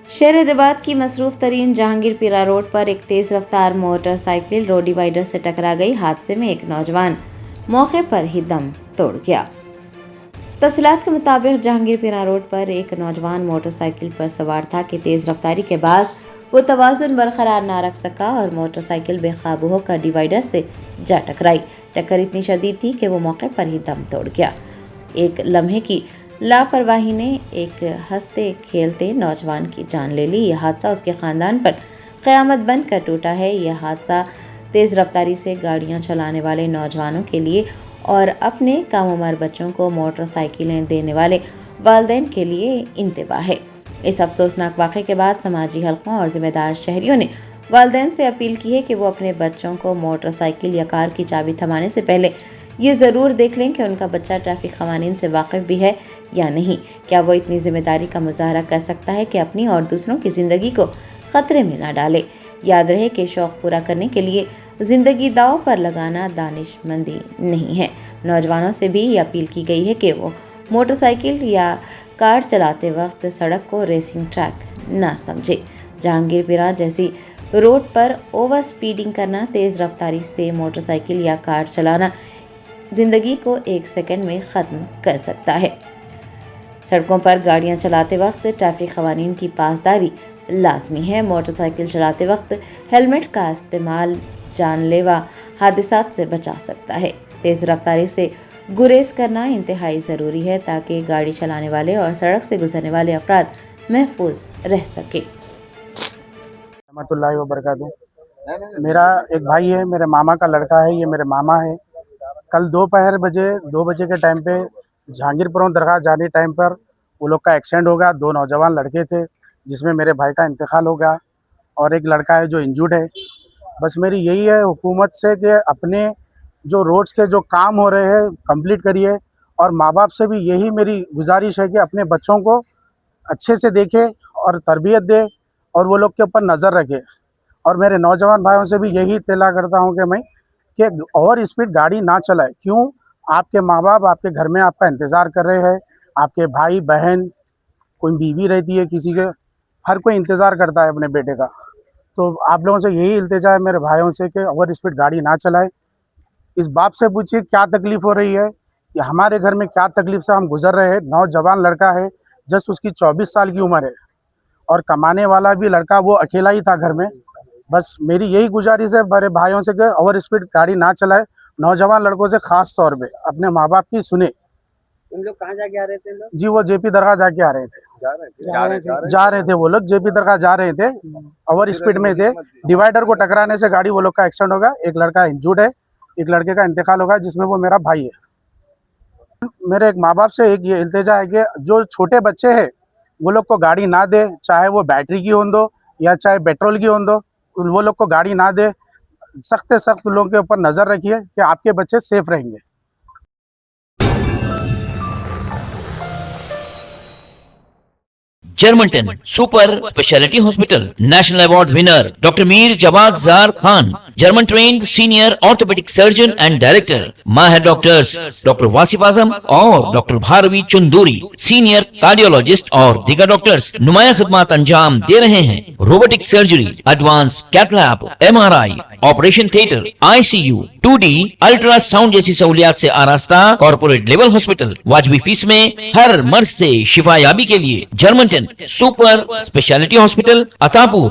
شہر حیدرآباد کی مصروف ترین جہانگیر پیرا روڈ پر ایک تیز رفتار موٹر سائیکل روڈ ڈیوائیڈر سے ٹکرا گئی۔ حادثے میں ایک نوجوان موقع پر ہی دم توڑ گیا۔ تفصیلات کے مطابق جہانگیر پیرا روڈ پر ایک نوجوان موٹر سائیکل پر سوار تھا کہ تیز رفتاری کے باعث وہ توازن برقرار نہ رکھ سکا اور موٹر سائیکل بے قابو ہو کر ڈیوائیڈر سے جا ٹکرائی۔ ٹکر اتنی شدید تھی کہ وہ موقع پر ہی دم توڑ گیا۔ ایک لمحے کی لاپرواہی نے ایک ہنستے کھیلتے نوجوان کی جان لے لی۔ یہ حادثہ اس کے خاندان پر قیامت بن کر ٹوٹا ہے۔ یہ حادثہ تیز رفتاری سے گاڑیاں چلانے والے نوجوانوں کے لیے اور اپنے کم عمر بچوں کو موٹر سائیکلیں دینے والے والدین کے لیے انتباہ ہے۔ اس افسوسناک واقعے کے بعد سماجی حلقوں اور ذمہ دار شہریوں نے والدین سے اپیل کی ہے کہ وہ اپنے بچوں کو موٹر سائیکل یا کار کی چابی تھمانے سے پہلے یہ ضرور دیکھ لیں کہ ان کا بچہ ٹریفک قوانین سے واقف بھی ہے یا نہیں۔ کیا وہ اتنی ذمہ داری کا مظاہرہ کر سکتا ہے کہ اپنی اور دوسروں کی زندگی کو خطرے میں نہ ڈالے۔ یاد رہے کہ شوق پورا کرنے کے لیے زندگی داؤ پر لگانا دانش مندی نہیں ہے۔ نوجوانوں سے بھی یہ اپیل کی گئی ہے کہ وہ موٹر سائیکل یا کار چلاتے وقت سڑک کو ریسنگ ٹریک نہ سمجھے۔ جہانگیر پیرا جیسی روڈ پر اوور سپیڈنگ کرنا، تیز رفتاری سے موٹر سائیکل یا کار چلانا زندگی کو ایک سیکنڈ میں ختم کر سکتا ہے۔ سڑکوں پر گاڑیاں چلاتے وقت ٹریفک قوانین کی پاسداری لازمی ہے۔ موٹر سائیکل چلاتے وقت ہیلمٹ کا استعمال جان لیوا حادثات سے بچا سکتا ہے۔ تیز رفتاری سے گریز کرنا انتہائی ضروری ہے تاکہ گاڑی چلانے والے اور سڑک سے گزرنے والے افراد محفوظ رہ سکیں۔ رحمۃ اللہ وبرکاتہ۔ میرا ایک بھائی ہے، میرے ماما کا لڑکا ہے، یہ میرے ماما ہے۔ کل دوپہر 2 بجے کے ٹائم پہ جہانگیر پورہ درگاہ جانے ٹائم پر وہ لوگ کا ایکسیڈنٹ ہو گیا۔ 2 نوجوان لڑکے تھے جس میں میرے بھائی کا انتقال ہو گیا اور ایک لڑکا ہے جو انجورڈ ہے۔ بس میری یہی ہے حکومت سے کہ اپنے جو روڈز کے جو کام ہو رہے ہیں کمپلیٹ کریے، اور ماں باپ سے بھی یہی میری گزارش ہے کہ اپنے بچوں کو اچھے سے دیکھے اور تربیت دے اور وہ لوگ کے اوپر نظر رکھے۔ اور میرے نوجوان بھائیوں سے بھی یہی اطلاع کرتا ہوں کہ اوور اسپیڈ گاڑی نہ چلائے۔ کیوں؟ آپ کے ماں باپ آپ کے گھر میں آپ کا انتظار کر رہے ہیں، آپ کے بھائی بہن، کوئی بیوی رہتی ہے کسی کے، ہر کوئی انتظار کرتا ہے اپنے بیٹے کا۔ تو آپ لوگوں سے یہی التجا ہے میرے بھائیوں سے کہ اوور اسپیڈ گاڑی نہ چلائے۔ اس باپ سے پوچھیے کیا تکلیف ہو رہی ہے کہ ہمارے گھر میں کیا تکلیف سے ہم گزر رہے ہیں۔ نوجوان لڑکا ہے، جسٹ اس کی 24 سال کی عمر ہے اور کمانے والا بھی لڑکا وہ اکیلا ہی تھا گھر میں۔ بس میری یہی گزارش ہے میرے بھائیوں سے کہ اوور اسپیڈ گاڑی نہ چلائے، نوجوان لڑکوں سے خاص طور پہ اپنے ماں باپ کی سنیں۔ ان لوگ کہاں جا کے آ رہے تھے لوگ؟ جی وہ جے پی درگاہ جا کے آ رہے تھے، جا رہے تھے وہ لوگ جے پی درگاہ جا رہے تھے، اوور اسپیڈ میں تھے۔ ڈیوائیڈر کو ٹکرانے سے گاڑی وہ لوگ کا ایکسیڈنٹ ہوگا۔ ایک لڑکا انجورڈ ہے، ایک لڑکے کا انتقال ہوگا جس میں وہ میرا بھائی ہے۔ میرے ایک ماں باپ سے ایک یہ التجا ہے کہ جو چھوٹے بچے ہیں وہ لوگ کو گاڑی نہ دے، چاہے وہ بیٹری کی ہون دو یا چاہے پیٹرول کی ہون دو، وہ لوگ کو گاڑی نہ دے۔ سخت سے سخت لوگوں کے اوپر نظر رکھیے کہ آپ کے بچے سیف رہیں گے۔ جرمنٹن super speciality hospital national award winner doctor Mir Jawad Zar Khan, German trained senior orthopaedic surgeon and director, ماہر ڈاکٹرز ڈاکٹر واصف اعظم اور doctor Bharvi Chanduri, senior cardiologist اور دیگر ڈاکٹرز نمایاں خدمات انجام دے رہے ہیں۔ Robotic surgery, advance cath lab, MRI، operation theatre, ICU، 2D ultrasound جیسی سہولیات سے آراستہ کارپوریٹ لیول ہاسپٹل، واجبی فیس میں ہر مرض سے شفا یابی کے لیے جرمنٹن سپر اسپیشلٹی ہاسپٹل، عطا پور۔